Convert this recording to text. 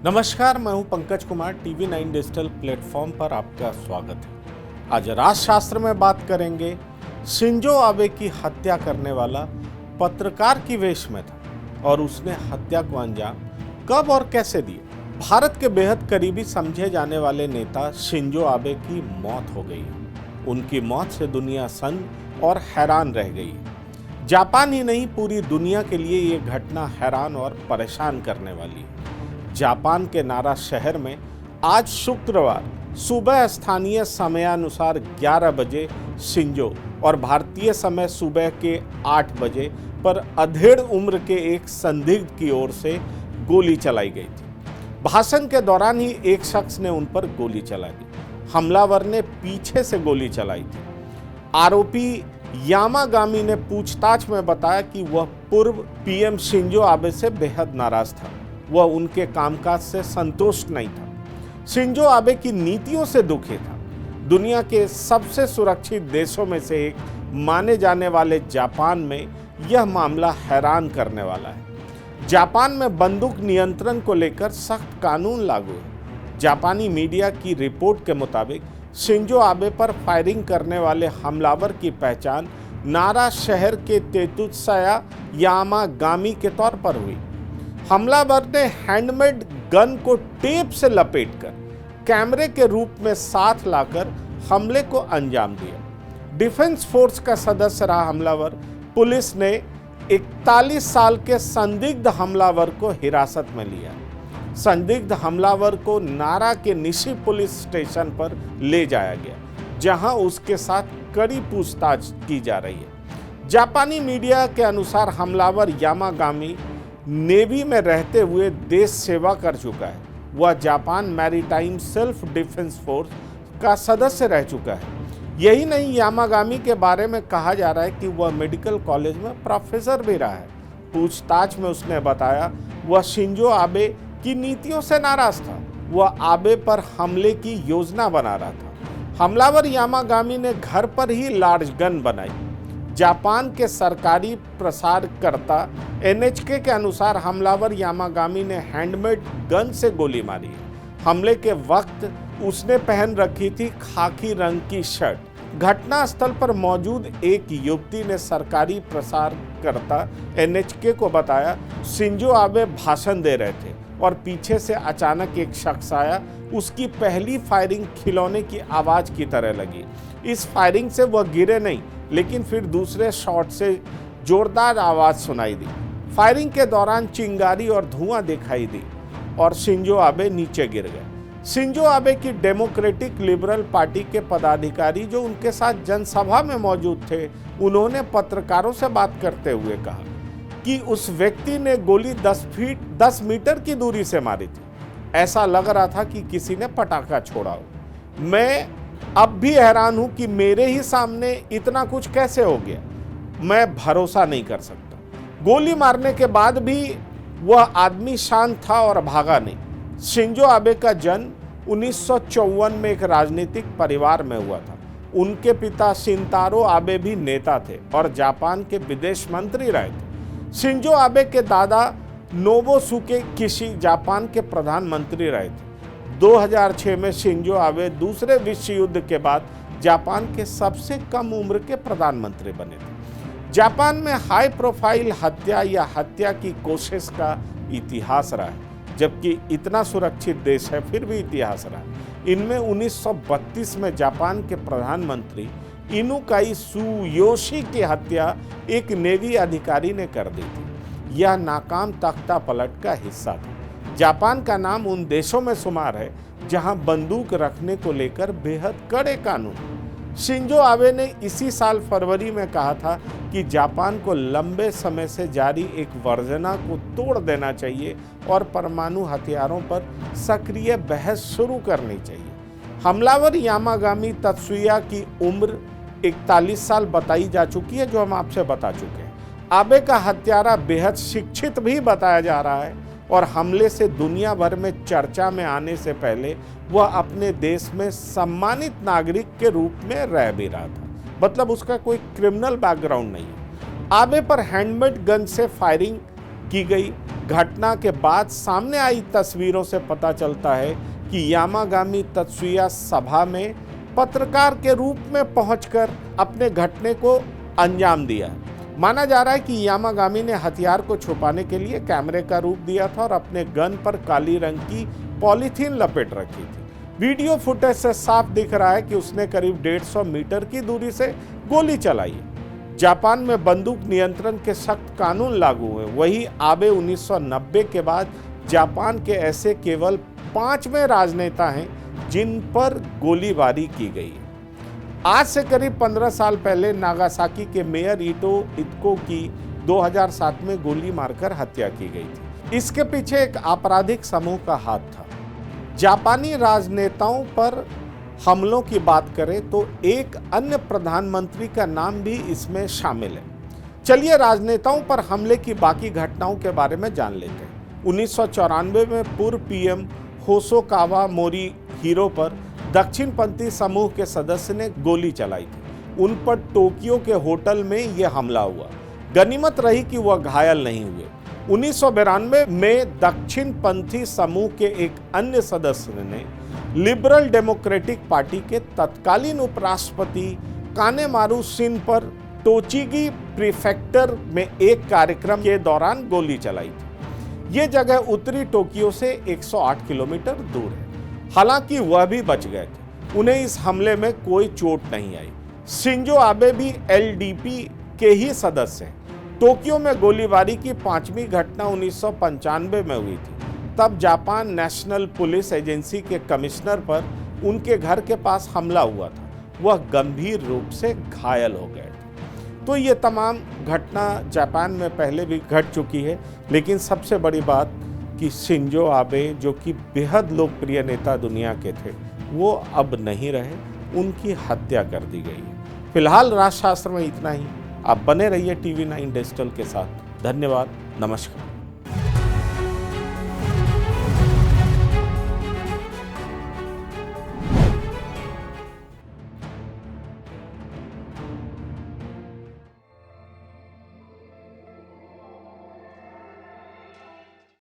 नमस्कार, मैं हूं Pankaj Kumar. TV 9 digital platform पर आपका स्वागत है। आज राजशास्त्र में बात करेंगे शिंजो आबे की हत्या करने वाला पत्रकार की वेश में था और उसने हत्या को अंजाम कब और कैसे दिया। भारत के बेहद करीबी समझे जाने वाले नेता शिंजो आबे की मौत हो गई है। उनकी मौत से दुनिया सन्न और हैरान रह गई है। जापान ही नहीं, पूरी दुनिया के लिए ये घटना हैरान और परेशान करने वाली है। जापान के नारा शहर में आज शुक्रवार सुबह स्थानीय समयानुसार 11 बजे शिंजो और भारतीय समय सुबह के 8 बजे पर अधेड़ उम्र के एक संदिग्ध की ओर से गोली चलाई गई थी। भाषण के दौरान ही एक शख्स ने उन पर गोली चला दी। हमलावर ने पीछे से गोली चलाई थी। आरोपी यामागामी ने पूछताछ में बताया कि वह पूर्व पीएम शिंजो आबे से बेहद नाराज था। वह उनके कामकाज से संतुष्ट नहीं था। शिंजो आबे की नीतियों से दुखी था। दुनिया के सबसे सुरक्षित देशों में से एक माने जाने वाले जापान में यह मामला हैरान करने वाला है। जापान में बंदूक नियंत्रण को लेकर सख्त कानून लागू है। जापानी मीडिया की रिपोर्ट के मुताबिक शिंजो आबे पर फायरिंग करने वाले हमलावर की पहचान नारा शहर के तेतुत्सुया यामागामी के तौर पर हुई। हमलावर ने हैंडमेड गन को टेप से लपेटकर कैमरे के रूप में साथ लाकर हमले को अंजाम दिया। डिफेंस फोर्स का सदस्य रहा हमलावर। पुलिस ने 41 साल के संदिग्ध हमलावर को हिरासत में लिया। संदिग्ध हमलावर को नारा के निशी पुलिस स्टेशन पर ले जाया गया, जहां उसके साथ कड़ी पूछताछ की जा रही है। जापानी मीडिया के अनुसार हमलावर यामागामी नेवी में रहते हुए देश सेवा कर चुका है। वह Japan maritime self defence force का सदस्य रह चुका है। यही नहीं, यामागामी के बारे में कहा जा रहा है कि वह मेडिकल कॉलेज में प्रोफेसर भी रहा है। पूछताछ में उसने बताया वह शिंजो आबे की नीतियों से नाराज था। वह आबे पर हमले की योजना बना रहा था। हमलावर यामागामी ने घर पर ही लार्ज गन बनाई। जापान के सरकारी प्रसारकर्ता एनएचके के अनुसार हमलावर यामागामी ने हैंडमेड गन से गोली मारी। हमले के वक्त उसने पहन रखी थी खाकी रंग की शर्ट। घटनास्थल पर मौजूद एक युवती ने सरकारी प्रसारकर्ता एनएचके को बताया शिंजो आबे भाषण दे रहे थे और पीछे से अचानक एक शख्स आया। उसकी पहली फायरिंग खिलौने की आवाज की तरह लगी। इस फायरिंग से वह गिरे नहीं, लेकिन फिर दूसरे शॉट से जोरदार आवाज सुनाई दी। फायरिंग के दौरान चिंगारी और धुआं दिखाई दी और शिंजो आबे नीचे गिर गए। शिंजो आबे की डेमोक्रेटिक लिबरल पार्टी के पदाधिकारी जो उनके साथ जनसभा में मौजूद थे, उन्होंने पत्रकारों से बात करते हुए कहा कि उस व्यक्ति ने गोली 10 मीटर की दूरी से मारी थी। ऐसा लग रहा था कि किसी ने पटाखा छोड़ा हो। मैं अब भी हैरान हूं कि मेरे ही सामने इतना कुछ कैसे हो गया। मैं भरोसा नहीं कर सकता। गोली मारने के बाद भी वह आदमी शांत था और भागा नहीं। शिंजो आबे का जन्म 1954 में एक राजनीतिक परिवार में हुआ था। उनके पिता शिनतारो आबे भी नेता थे और जापान के विदेश मंत्री रहे थे। शिंजो आबे के दादा नोबुसुके किशी जापान के प्रधानमंत्री रहे थे। 2006 में शिंजो आबे दूसरे विश्व युद्ध के बाद जापान के सबसे कम उम्र के प्रधानमंत्री बने थे। जापान में हाई प्रोफाइल हत्या या हत्या की कोशिश का इतिहास रहा है, जबकि इतना सुरक्षित देश है फिर भी इतिहास रहा है। इनमें 1932 में जापान के प्रधानमंत्री इनुकाई सुयोशी की हत्या एक नेवी अधिकारी ने कर दी थी। यह नाकाम तख्ता पलट का हिस्सा था। जापान का नाम उन देशों में शुमार है जहां बंदूक रखने को लेकर बेहद कड़े कानून। शिंजो आबे ने इसी साल फरवरी में कहा था कि जापान को लंबे समय से जारी एक वर्जना को तोड़ देना चाहिए और परमाणु हथियारों पर सक्रिय बहस शुरू करनी चाहिए। हमलावर यामागामी तत्सुया की उम्र 41 साल बताई जा चुकी है, जो हम आपसे बता चुके हैं। आबे का हत्यारा बेहद शिक्षित भी बताया जा रहा है और हमले से दुनिया भर में चर्चा में आने से पहले वह अपने देश में सम्मानित नागरिक के रूप में रह भी रहा था। मतलब उसका कोई क्रिमिनल बैकग्राउंड नहीं है। आबे पर हैंडमेड गन से फायरिंग की गई। घटना के बाद सामने आई तस्वीरों से पता चलता है कि यामागामी तत्सुया सभा में पत्रकार के रूप में पहुंचकर अपने घटने को अंजाम दिया। माना जा रहा है कि यामागामी ने हथियार को छुपाने के लिए कैमरे का रूप दिया था और अपने गन पर काली रंग की पॉलीथीन लपेट रखी थी। वीडियो फुटेज से साफ दिख रहा है कि उसने करीब 150 मीटर की दूरी से गोली चलाई है। जापान में बंदूक नियंत्रण के सख्त कानून लागू हुए। वही आबे 1990 के बाद जापान के ऐसे केवल 5वें राजनेता हैं जिन पर गोलीबारी की गई। आज से करीब 15 साल पहले नागासाकी के मेयर इतो की 2007 में गोली मारकर हत्या की गई थी। इसके पीछे एक आपराधिक समूह का हाथ था। जापानी राजनेताओं पर हमलों की बात करें तो एक अन्य प्रधानमंत्री का नाम भी इसमें शामिल है। चलिए राजनेताओं पर हमले की बाकी घटनाओं के बारे में जान लेते हैं। 1994 में पूर्व पीएम होसोकावा मोरिहीरो पर दक्षिणपंथी समूह के सदस्य ने गोली चलाई थी। उन पर टोक्यो के होटल में यह हमला हुआ। गनीमत रही कि वह घायल नहीं हुए। 1992 में दक्षिणपंथी समूह के एक अन्य सदस्य ने लिबरल डेमोक्रेटिक पार्टी के तत्कालीन उपराष्ट्रपति कानेमारू शिन पर टोचिगी प्रीफेक्चर में एक कार्यक्रम के दौरान गोली चलाई थी। ये जगह उत्तरी टोक्यो से 108 किलोमीटर दूर है। हालांकि वह भी बच गए थे। उन्हें इस हमले में कोई चोट नहीं आई। शिंजो आबे भी एलडीपी के ही सदस्य हैं। टोक्यो में गोलीबारी की 5वीं घटना 1995 में हुई थी। तब जापान नेशनल पुलिस एजेंसी के कमिश्नर पर उनके घर के पास हमला हुआ था। वह गंभीर रूप से घायल हो गए थे। तो ये तमाम घटना जापान में पहले भी घट चुकी है, लेकिन सबसे बड़ी बात कि शिंजो आबे जो कि बेहद लोकप्रिय नेता दुनिया के थे, वो अब नहीं रहे। उनकी हत्या कर दी गई है। फिलहाल राजशास्त्र में इतना ही। आप बने रहिए TV9 डिजिटल के साथ। धन्यवाद। नमस्कार।